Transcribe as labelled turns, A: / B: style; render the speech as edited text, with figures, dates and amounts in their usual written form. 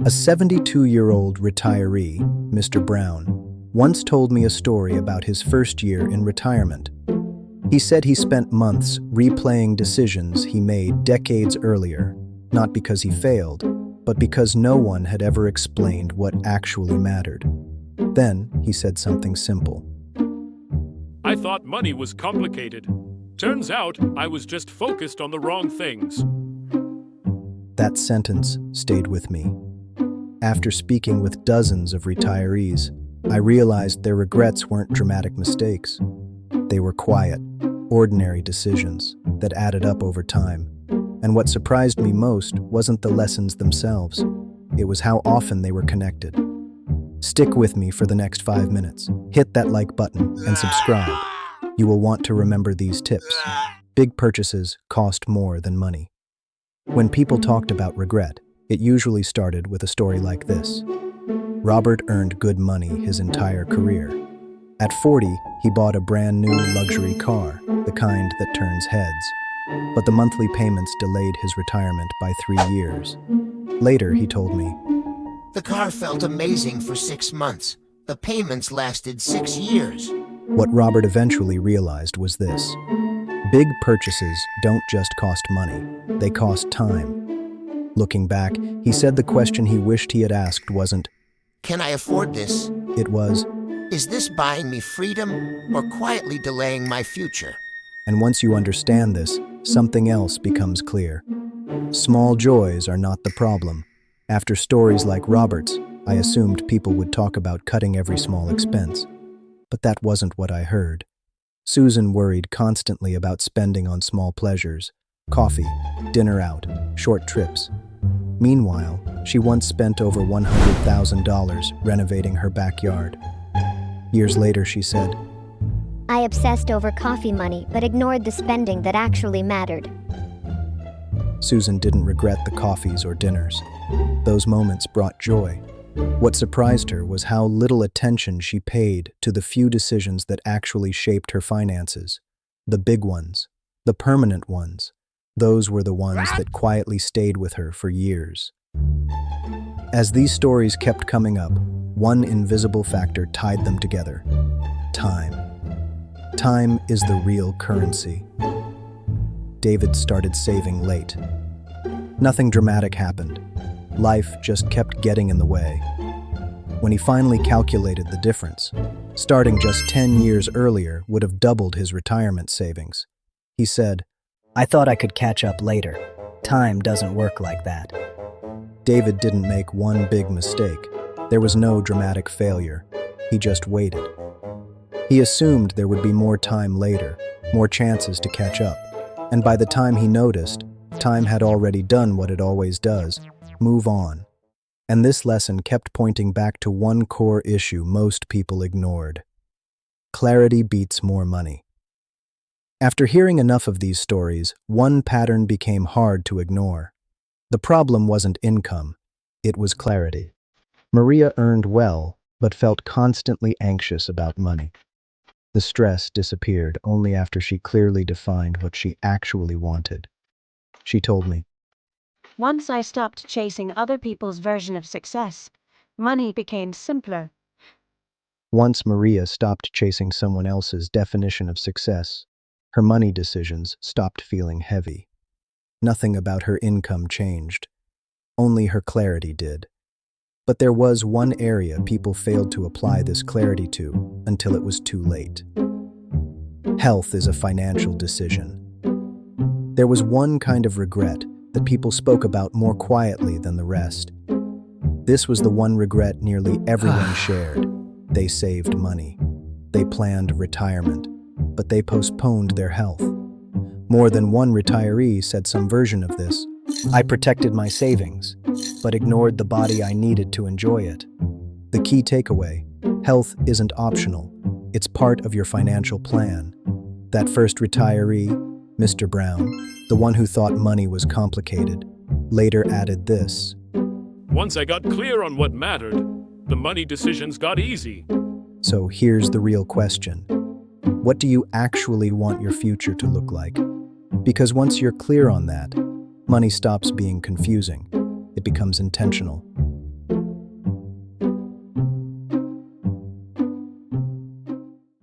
A: A 72-year-old retiree, Mr. Brown, once told me a story about his first year in retirement. He said he spent months replaying decisions he made decades earlier, not because he failed, but because no one had ever explained what actually mattered. Then he said something simple.
B: I thought money was complicated. Turns out I was just focused on the wrong things.
A: That sentence stayed with me. After speaking with dozens of retirees, I realized their regrets weren't dramatic mistakes. They were quiet, ordinary decisions that added up over time. And what surprised me most wasn't the lessons themselves. It was how often they were connected. Stick with me for the next 5 minutes. Hit that like button and subscribe. You will want to remember these tips. Big purchases cost more than money. When people talked about regret, it usually started with a story like this. Robert earned good money his entire career. At 40, he bought a brand new luxury car, the kind that turns heads. But the monthly payments delayed his retirement by 3 years. Later, he told me,
C: "The car felt amazing for 6 months. The payments lasted 6 years."
A: What Robert eventually realized was this. Big purchases don't just cost money, they cost time. Looking back, he said the question he wished he had asked wasn't,
C: "Can I afford this?"
A: it was,
C: "Is this buying me freedom or quietly delaying my future?"
A: and once you understand this, something else becomes clear. Small joys are not the problem. After stories like Robert's, I assumed people would talk about cutting every small expense. But that wasn't what I heard. Susan worried constantly about spending on small pleasures, coffee, dinner out, short trips. Meanwhile, she once spent over $100,000 renovating her backyard. Years later, she said,
D: I obsessed over coffee money but ignored the spending that actually mattered.
A: Susan didn't regret the coffees or dinners. Those moments brought joy. What surprised her was how little attention she paid to the few decisions that actually shaped her finances. The big ones, the permanent ones. Those were the ones that quietly stayed with her for years. As these stories kept coming up, one invisible factor tied them together. Time. Time is the real currency. David started saving late. Nothing dramatic happened. Life just kept getting in the way. When he finally calculated the difference, starting just 10 years earlier would have doubled his retirement savings. He said,
E: I thought I could catch up later. Time doesn't work like that.
A: David didn't make one big mistake. There was no dramatic failure. He just waited. He assumed there would be more time later, more chances to catch up. And by the time he noticed, time had already done what it always does, move on. And this lesson kept pointing back to one core issue most people ignored. Clarity beats more money. After hearing enough of these stories, one pattern became hard to ignore. The problem wasn't income, it was clarity. Maria earned well, but felt constantly anxious about money. The stress disappeared only after she clearly defined what she actually wanted. She told me,
F: Once I stopped chasing other people's version of success, money became simpler.
A: Once Maria stopped chasing someone else's definition of success, her money decisions stopped feeling heavy. Nothing about her income changed. Only her clarity did. But there was one area people failed to apply this clarity to until it was too late. Health is a financial decision. There was one kind of regret that people spoke about more quietly than the rest. This was the one regret nearly everyone shared. They saved money. They planned retirement, but they postponed their health. More than one retiree said some version of this. I protected my savings, but ignored the body I needed to enjoy it. The key takeaway, health isn't optional. It's part of your financial plan. That first retiree, Mr. Brown, the one who thought money was complicated, later added this.
B: Once I got clear on what mattered, the money decisions got easy.
A: So here's the real question. What do you actually want your future to look like? Because once you're clear on that, money stops being confusing. It becomes intentional.